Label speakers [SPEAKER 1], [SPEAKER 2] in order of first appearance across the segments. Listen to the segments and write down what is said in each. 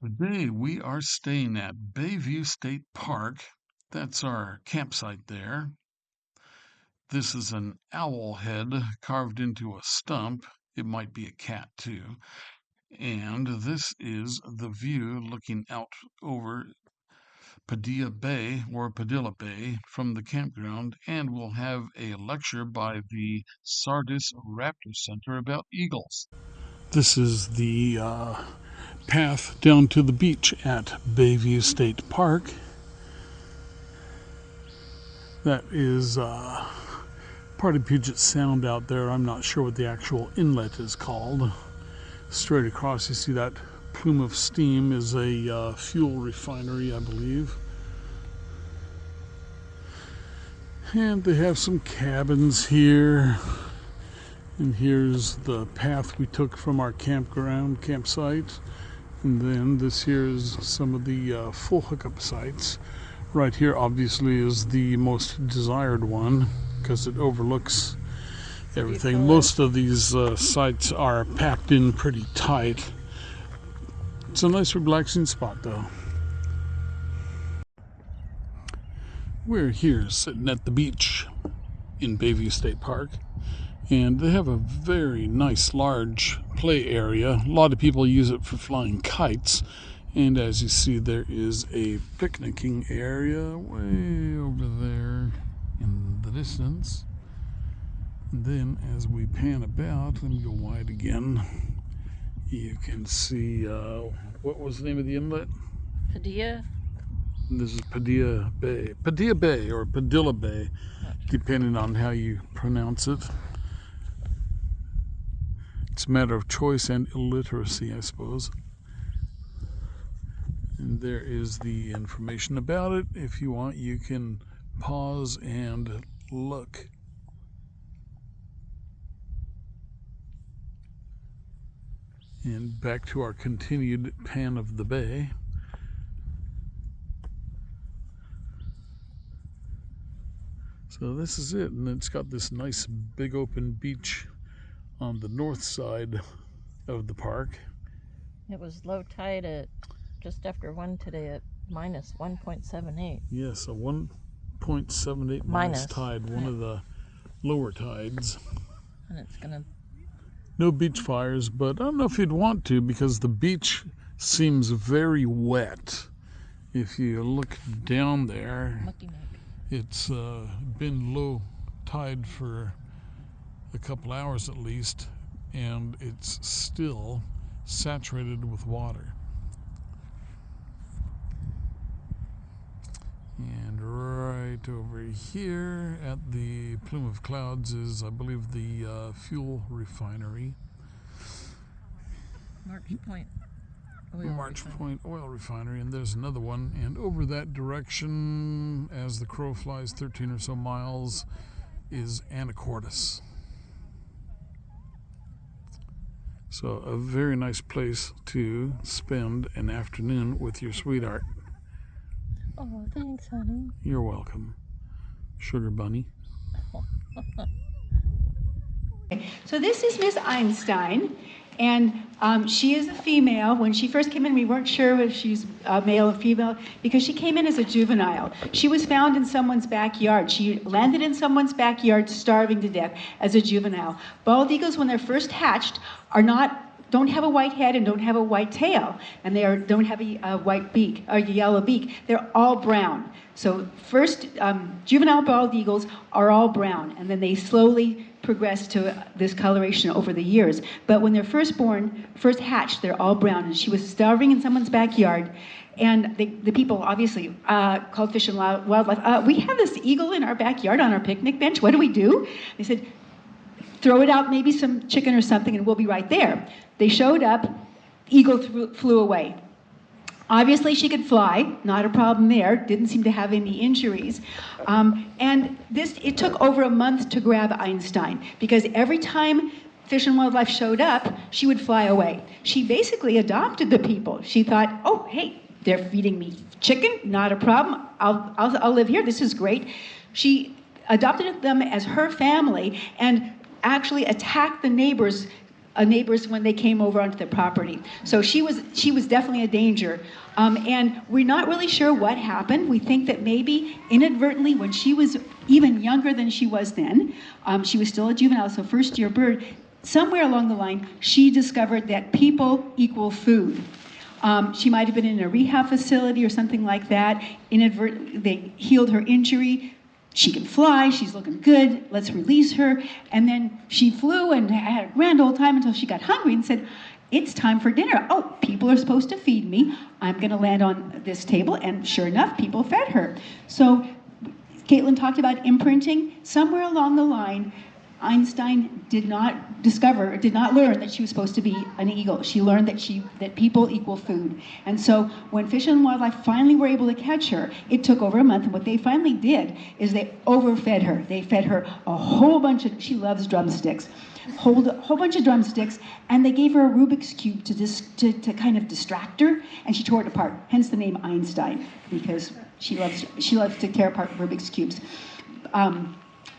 [SPEAKER 1] Today we are staying at Bayview State Park. That's our campsite there. This is an owl head carved into a stump. It might be a cat too. And this is the view looking out over Padilla Bay or Padilla Bay from the campground. And we'll have a lecture by the Sardis Raptor Center about eagles. This is the path down to the beach at Bayview State Park. That is part of Puget Sound out there. I'm not sure what the actual inlet is called. Straight across, you see that plume of steam is a fuel refinery, I believe. And they have some cabins here. And here's the path we took from our campsite. And then this here is some of the full hookup sites. Right here obviously is the most desired one because it overlooks everything. Most of these sites are packed in pretty tight. It's a nice relaxing spot though. We're here sitting at the beach in Bayview State Park, and they have a very nice large play area. A lot of people use it for flying kites, and as you see, there is a picnicking area way over there in the distance. And then as we pan about, let me go wide again, you can see, what was the name of the inlet?
[SPEAKER 2] Padilla.
[SPEAKER 1] This is Padilla Bay or Padilla Bay, depending on how you pronounce it. It's a matter of choice and illiteracy, I suppose. And there is the information about it. If you want, you can pause and look. And back to our continued pan of the bay. So this is it, and it's got this nice big open beach on the north side of the park.
[SPEAKER 2] It was low tide at just after 1 today at minus 1.78.
[SPEAKER 1] Yes, a 1.78 minus tide, one of the lower tides.
[SPEAKER 2] And it's gonna...
[SPEAKER 1] No beach fires, but I don't know if you'd want to because the beach seems very wet. If you look down there, it's been low tide for a couple hours at least, and it's still saturated with water. And right over here at the plume of clouds is, I believe, the fuel refinery. March Point Oil Refinery, and there's another one. And over that direction, as the crow flies 13 or so miles, is Anacortes. So a very nice place to spend an afternoon with your sweetheart.
[SPEAKER 2] Oh, thanks, honey.
[SPEAKER 1] You're welcome, Sugar Bunny.
[SPEAKER 3] So this is Miss Einstein, and she is a female. When she first came in, we weren't sure if she's male or female because she came in as a juvenile. She was found in someone's backyard. She landed in someone's backyard starving to death as a juvenile. Bald eagles, when they're first hatched, don't have a white head and don't have a white tail, and they don't have a white beak or a yellow beak. They're all brown. So first, juvenile bald eagles are all brown, and then they slowly progress to this coloration over the years. But when they're first hatched, they're all brown. And she was starving in someone's backyard, and the people obviously called Fish and Wildlife. We have this eagle in our backyard on our picnic bench. What do we do? They said, throw it out, maybe some chicken or something, and we'll be right there. They showed up, eagle flew away. Obviously, she could fly, not a problem there, didn't seem to have any injuries. And it took over a month to grab Einstein, because every time Fish and Wildlife showed up, she would fly away. She basically adopted the people. She thought, oh, hey, they're feeding me chicken, not a problem, I'll live here, this is great. She adopted them as her family and actually attacked the neighbors neighbors when they came over onto the property. So she was definitely a danger. And we're not really sure what happened. We think that maybe inadvertently, when she was even younger than she was then, she was still a juvenile, so first-year bird, somewhere along the line, she discovered that people equal food. She might have been in a rehab facility or something like that. Inadvertently, they healed her injury. She can fly, she's looking good, let's release her. And then she flew and had a grand old time until she got hungry and said, it's time for dinner. Oh, people are supposed to feed me. I'm gonna land on this table. And sure enough, people fed her. So Caitlin talked about imprinting. Somewhere along the line, Einstein did not learn that she was supposed to be an eagle. She learned that people equal food. And so when Fish and Wildlife finally were able to catch her, it took over a month. And what they finally did is they overfed her. They fed her a whole bunch of, she loves drumsticks, whole bunch of drumsticks, and they gave her a Rubik's Cube to kind of distract her, and she tore it apart. Hence the name Einstein, because she loves to tear apart Rubik's Cubes.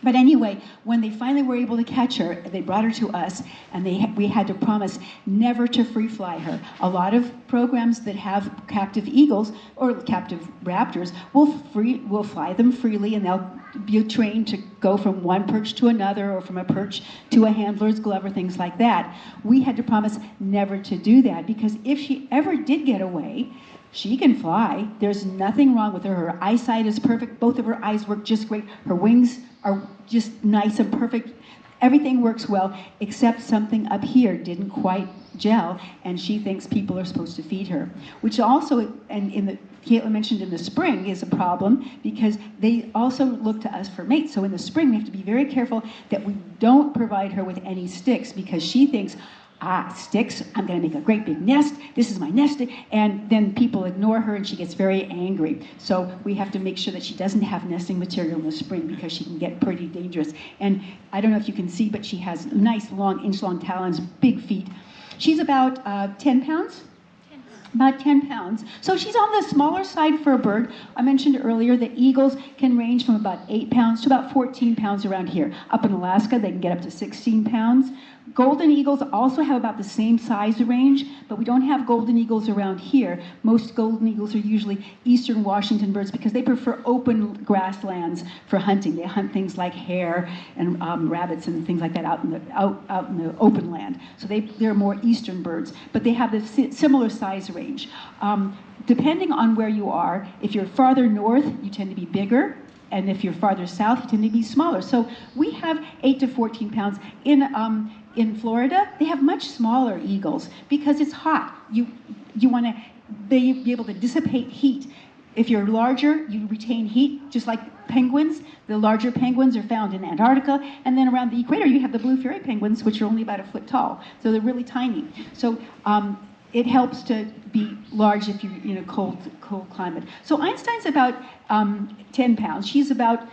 [SPEAKER 3] But anyway, when they finally were able to catch her, they brought her to us, and we had to promise never to free fly her. A lot of programs that have captive eagles or captive raptors will fly them freely, and they'll be trained to go from one perch to another, or from a perch to a handler's glove, or things like that. We had to promise never to do that, because if she ever did get away, she can fly. There's nothing wrong with her. Her eyesight is perfect. Both of her eyes work just great. Her wings are just nice and perfect. Everything works well, except something up here didn't quite gel, and she thinks people are supposed to feed her. Which also, and Caitlin mentioned in the spring, is a problem, because they also look to us for mates. So in the spring, we have to be very careful that we don't provide her with any sticks, because she thinks, sticks, I'm gonna make a great big nest, this is my nest, and then people ignore her and she gets very angry. So we have to make sure that she doesn't have nesting material in the spring, because she can get pretty dangerous. And I don't know if you can see, but she has nice long, inch-long talons, big feet. She's about 10 pounds? About 10 pounds. So she's on the smaller side for a bird. I mentioned earlier that eagles can range from about 8 pounds to about 14 pounds around here. Up in Alaska, they can get up to 16 pounds. Golden eagles also have about the same size range, but we don't have golden eagles around here. Most golden eagles are usually eastern Washington birds, because they prefer open grasslands for hunting. They hunt things like hare and rabbits and things like that out in the open land. So they're more eastern birds, but they have the similar size range. Depending on where you are, if you're farther north, you tend to be bigger. And if you're farther south, you tend to be smaller. So we have 8 to 14 pounds. In Florida, they have much smaller eagles, because it's hot. You want to be able to dissipate heat. If you're larger, you retain heat, just like penguins. The larger penguins are found in Antarctica, and then around the equator, you have the blue fairy penguins, which are only about a foot tall. So they're really tiny. So it helps to be large if you're in a cold climate. So Einstein's about 10 pounds. She's about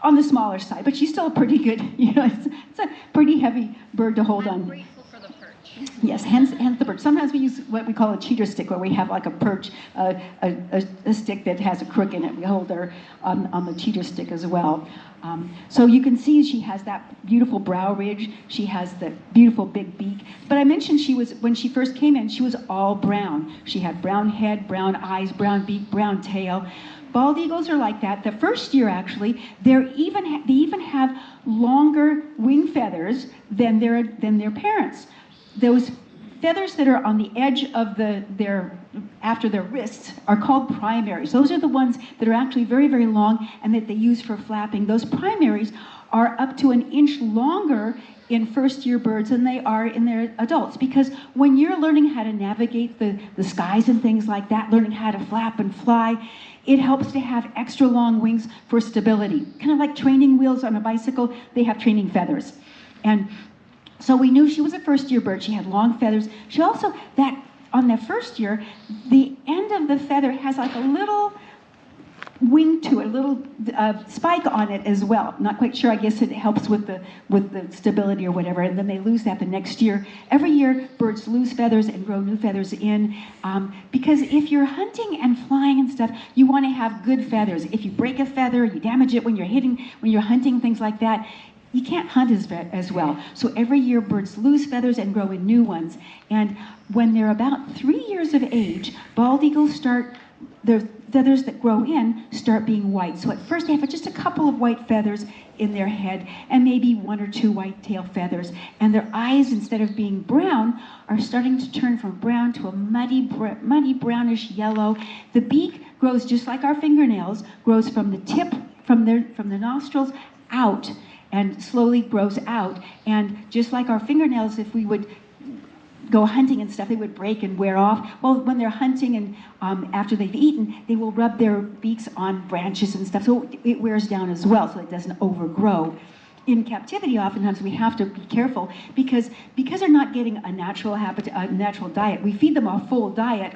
[SPEAKER 3] on the smaller side, but she's still a pretty good, it's a pretty heavy bird to hold on.
[SPEAKER 2] I'm grateful for the perch.
[SPEAKER 3] Yes, hence the perch. Sometimes we use what we call a cheater stick, where we have like a perch, a stick that has a crook in it. We hold her on the cheater stick as well. So you can see she has that beautiful brow ridge. She has the beautiful big beak. But I mentioned when she first came in, she was all brown. She had brown head, brown eyes, brown beak, brown tail. Bald eagles are like that. The first year, actually, they even have longer wing feathers than their parents. Those feathers that are on the edge of after their wrists are called primaries. Those are the ones that are actually very, very long and that they use for flapping. Those primaries are up to an inch longer in first-year birds than they are in their adults, because when you're learning how to navigate the skies and things like that, learning how to flap and fly, it helps to have extra long wings for stability. Kind of like training wheels on a bicycle, they have training feathers. And so we knew she was a first-year bird. She had long feathers. She also, on the first year, the end of the feather has like a little wing to it, a little spike on it as well. Not quite sure. I guess it helps with the stability or whatever. And then they lose that the next year. Every year, birds lose feathers and grow new feathers in, because if you're hunting and flying and stuff, you want to have good feathers. If you break a feather, you damage it when you're hunting, things like that, you can't hunt as well. So every year birds lose feathers and grow in new ones. And when they're about 3 years of age, bald eagles start, their feathers that grow in start being white. So at first they have just a couple of white feathers in their head and maybe 1 or 2 white tail feathers. And their eyes, instead of being brown, are starting to turn from brown to a muddy brownish yellow. The beak grows just like our fingernails, grows from the tip, from the nostrils out, and slowly grows out. And just like our fingernails, if we would go hunting and stuff, they would break and wear off. Well, when they're hunting and after they've eaten, they will rub their beaks on branches and stuff, so it wears down as well, so it doesn't overgrow. In captivity, oftentimes we have to be careful because they're not getting a natural diet. We feed them a whole diet,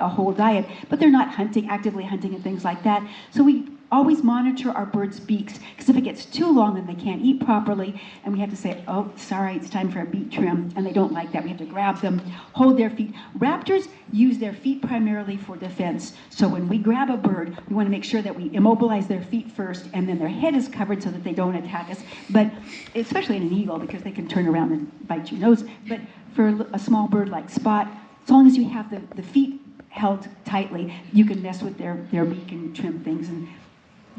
[SPEAKER 3] but they're not actively hunting and things like that. So we always monitor our birds' beaks, because if it gets too long, then they can't eat properly, and we have to say, oh, sorry, it's time for a beak trim, and they don't like that. We have to grab them, hold their feet. Raptors use their feet primarily for defense, so when we grab a bird, we want to make sure that we immobilize their feet first, and then their head is covered so that they don't attack us, but especially in an eagle, because they can turn around and bite your nose. But for a small bird like Spot, as long as you have the feet held tightly, you can mess with their beak and trim things and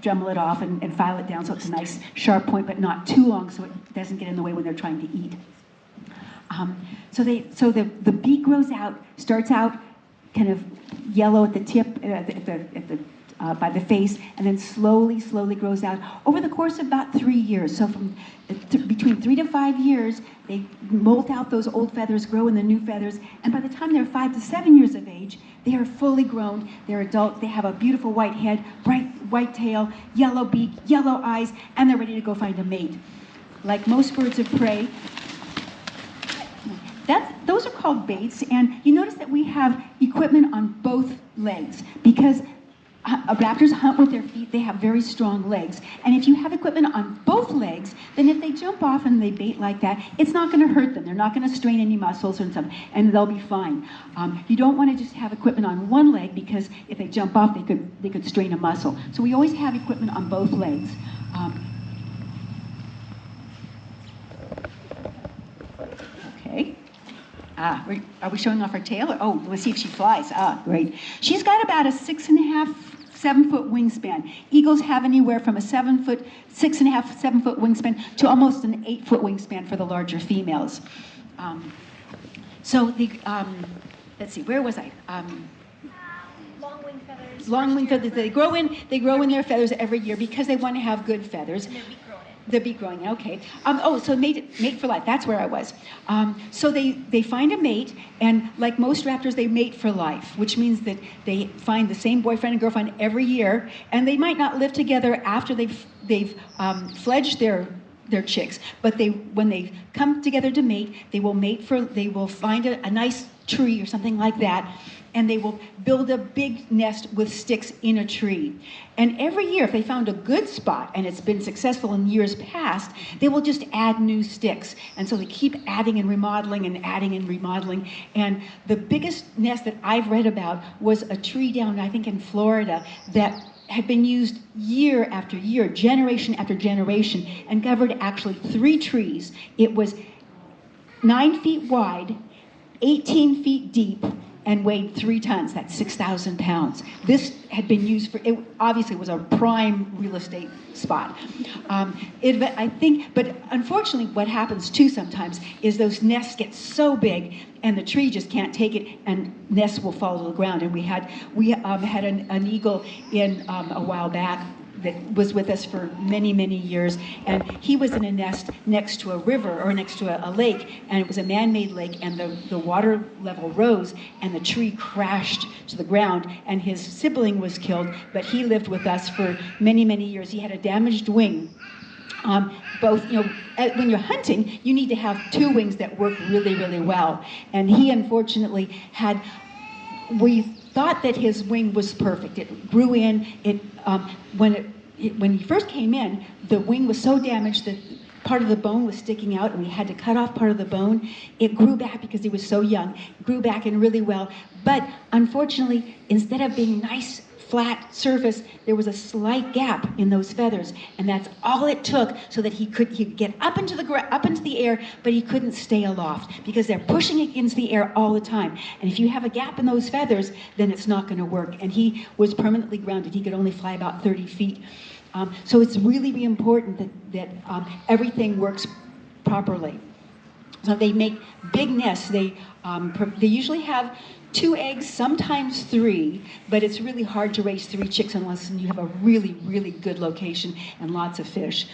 [SPEAKER 3] dremel it off and file it down so it's a nice sharp point, but not too long so it doesn't get in the way when they're trying to eat. So the beak grows out, starts out kind of yellow at the tip, by the face, and then slowly grows out over the course of about 3 years. So from between 3 to 5 years, they molt out those old feathers, grow in the new feathers, and by the time they're 5 to 7 years of age, they are fully grown, they're adult, they have a beautiful white head, bright white tail, yellow beak, yellow eyes, and they're ready to go find a mate. Like most birds of prey, those are called baits, and you notice that we have equipment on both legs, because raptors hunt with their feet, they have very strong legs. And if you have equipment on both legs, then if they jump off and they bait like that, it's not going to hurt them. They're not going to strain any muscles or something, and they'll be fine. You don't want to just have equipment on one leg, because if they jump off, they could strain a muscle. So we always have equipment on both legs. Okay. Are we showing off her tail? Oh, let's see if she flies. Great. She's got about a 6.5, 7 foot wingspan. Eagles have anywhere from a 6.5, 7 foot wingspan to almost an 8 foot wingspan for the larger females. Let's see, where was I?
[SPEAKER 4] Long wing feathers.
[SPEAKER 3] Long wing feathers. They grow in their feathers every year because they want to have good feathers. The beak growing, okay. So mate for life, that's where I was. So they find a mate, and like most raptors, they mate for life, which means that they find the same boyfriend and girlfriend every year, and they might not live together after they've fledged their chicks, but when they come together to mate, they will find a nice tree or something like that, and they will build a big nest with sticks in a tree. And every year, if they found a good spot, and it's been successful in years past, they will just add new sticks. And so they keep adding and remodeling and adding and remodeling. And the biggest nest that I've read about was a tree down, I think, in Florida that had been used year after year, generation after generation, and covered actually 3 trees. It was 9 feet wide, 18 feet deep, and weighed 3 tons. That's 6,000 pounds. This had been used for, it obviously was a prime real estate spot. I think, but unfortunately what happens too sometimes is those nests get so big and the tree just can't take it, and nests will fall to the ground. And we had an eagle in a while back that was with us for many, many years, and he was in a nest next to a river, or next to a lake, and it was a man-made lake, and the water level rose, and the tree crashed to the ground, and his sibling was killed, but he lived with us for many, many years. He had a damaged wing. When you're hunting, you need to have 2 wings that work really, really well, and he unfortunately had, we thought that his wing was perfect. It grew in. When he first came in, the wing was so damaged that part of the bone was sticking out, and we had to cut off part of the bone. It grew back because he was so young. It grew back in really well. But unfortunately, instead of being nice, flat surface, there was a slight gap in those feathers, and that's all it took so that he could get up into the air, but he couldn't stay aloft because they're pushing against the air all the time. And if you have a gap in those feathers, then it's not going to work. And he was permanently grounded. He could only fly about 30 feet. So it's really, really important that everything works properly. So they make big nests. They usually have 2 eggs, sometimes 3, but it's really hard to raise 3 chicks unless you have a really, really good location and lots of fish.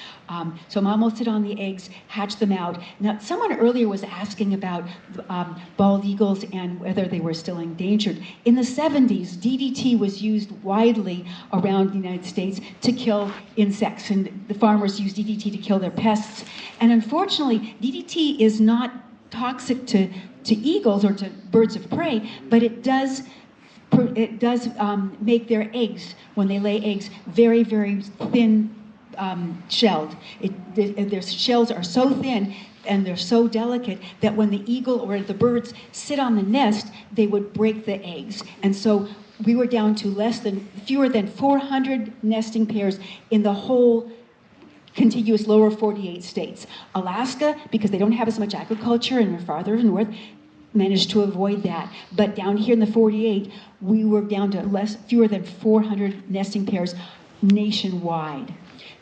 [SPEAKER 3] So mom will sit on the eggs, hatch them out. Now, someone earlier was asking about bald eagles and whether they were still endangered. In the 70s, DDT was used widely around the United States to kill insects, and the farmers used DDT to kill their pests. And unfortunately, DDT is not toxic to eagles or to birds of prey, but it does make their eggs, when they lay eggs, very, very thin shelled. Their shells are so thin and they're so delicate that when the eagle or the birds sit on the nest, they would break the eggs. And so we were down to fewer than 400 nesting pairs in the whole contiguous lower 48 states. Alaska, because they don't have as much agriculture and they're farther north, managed to avoid that. But down here in the 48, we were down to fewer than 400 nesting pairs nationwide.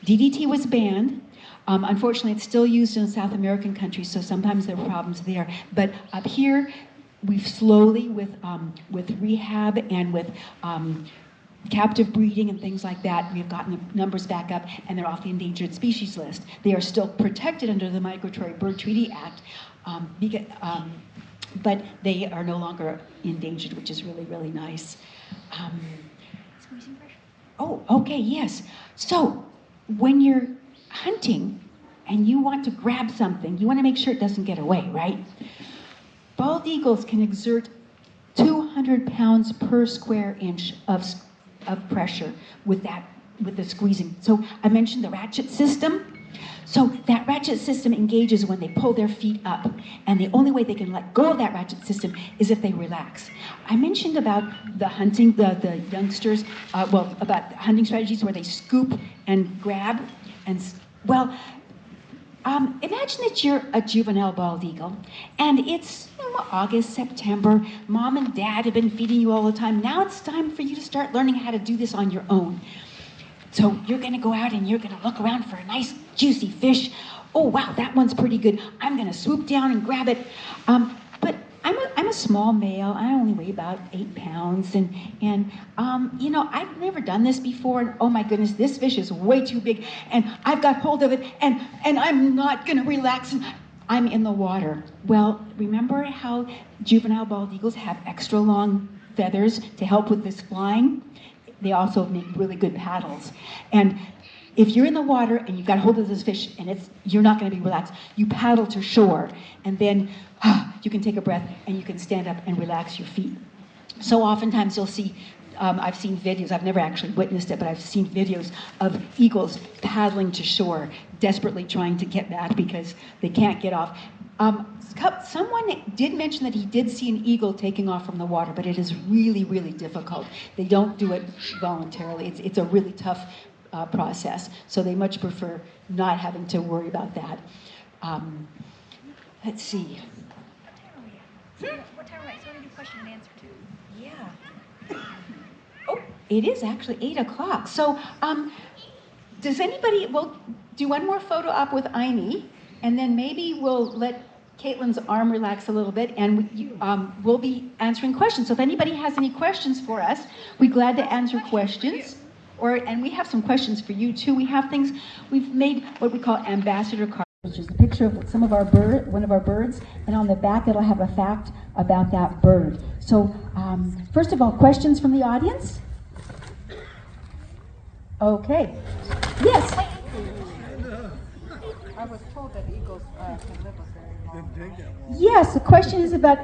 [SPEAKER 3] DDT was banned. Unfortunately, it's still used in South American countries, so sometimes there are problems there. But up here, we've slowly, with rehab and with captive breeding and things like that, we've gotten the numbers back up, and they're off the endangered species list. They are still protected under the Migratory Bird Treaty Act, but they are no longer endangered, which is really, really nice.
[SPEAKER 4] Squeezing pressure.
[SPEAKER 3] Oh, okay, yes. So when you're hunting and you want to grab something, you want to make sure it doesn't get away, right? Bald eagles can exert 200 pounds per square inch of pressure with the squeezing. So I mentioned the ratchet system. So that ratchet system engages when they pull their feet up, and the only way they can let go of that ratchet system is if they relax. I mentioned about the hunting, the youngsters, about hunting strategies where they scoop and grab, and imagine that you're a juvenile bald eagle, and it's August, September, mom and dad have been feeding you all the time. Now it's time for you to start learning how to do this on your own. So you're going to go out and you're going to look around for a nice juicy fish. Oh wow, that one's pretty good. I'm going to swoop down and grab it. But I'm a small male. I only weigh about 8 pounds, and I've never done this before. And oh my goodness, this fish is way too big, and I've got hold of it, and I'm not going to relax. And I'm in the water. Well, remember how juvenile bald eagles have extra long feathers to help with this flying? They also make really good paddles. And if you're in the water and you've got hold of this fish and you're not going to be relaxed, you paddle to shore, and then you can take a breath and you can stand up and relax your feet. So oftentimes you'll see, I've seen videos, I've never actually witnessed it, but I've seen videos of eagles paddling to shore, desperately trying to get back because they can't get off. Someone did mention that he did see an eagle taking off from the water, but it is really, really difficult. They don't do it voluntarily. It's a really tough process, so they much prefer not having to worry about that. Let's see.
[SPEAKER 4] What time are we at? So I want to do question and answer too.
[SPEAKER 3] Yeah. Oh, it is actually 8 o'clock. So does anybody, we'll do one more photo op with Aimee, and then maybe we'll let Caitlin's arm relax a little bit, and we'll be answering questions. So if anybody has any questions for us, we're glad to answer questions. And we have some questions for you too. We've made what we call ambassador cards, which is a picture of one of our birds, and on the back it'll have a fact about that bird. So first of all, questions from the audience? Okay. Yes.
[SPEAKER 5] I was told that eagles can live a very long life.
[SPEAKER 3] Yes, the question is about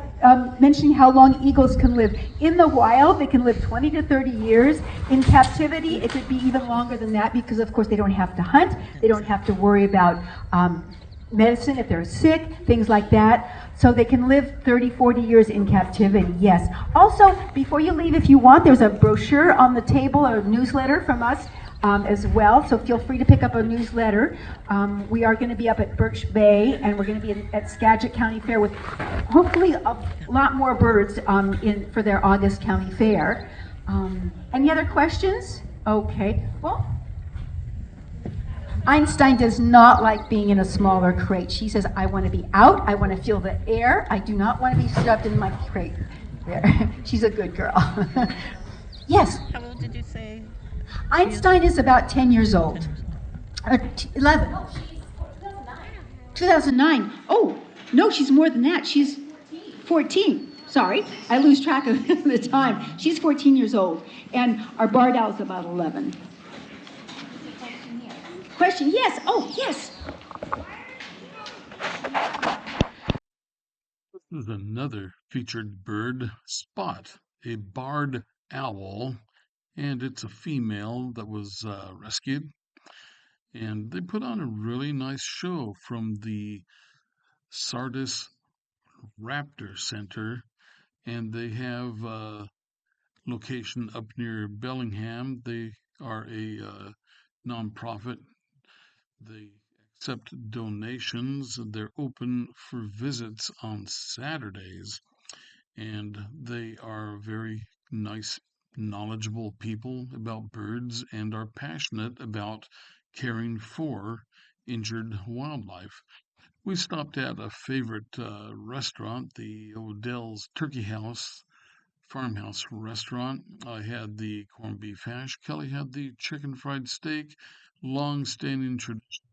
[SPEAKER 3] mentioning how long eagles can live. In the wild, they can live 20 to 30 years. In captivity, it could be even longer than that because, of course, they don't have to hunt. They don't have to worry about medicine if they're sick, things like that, so they can live 30, 40 years in captivity, yes. Also, before you leave, if you want, there's a brochure on the table, a newsletter from us as well, so feel free to pick up a newsletter. We are going to be up at Birch Bay, and we're going to be at Skagit County Fair with hopefully a lot more birds for their August county fair. Any other questions? Okay, well, Einstein does not like being in a smaller crate. She says, I want to be out, I want to feel the air, I do not want to be stuffed in my crate. There. She's a good girl. Yes?
[SPEAKER 2] How old did you say?
[SPEAKER 3] Einstein is about 10 years old. 11. 2009. Oh, no, she's more than that. She's 14. Sorry, I lose track of the time. She's 14 years old, and our barred owl is about 11. Question, yes. Oh, yes.
[SPEAKER 1] This is another featured bird, Spot, a barred owl, and it's a female that was rescued. And they put on a really nice show from the Sardis Raptor Center, and they have a location up near Bellingham. They are a nonprofit. They accept donations. They're open for visits on Saturdays, and they are very nice, knowledgeable people about birds and are passionate about caring for injured wildlife. We stopped at a favorite restaurant, the Odell's Turkey House Farmhouse restaurant. I had the corned beef hash. Kelly had the chicken fried steak, long-standing tradition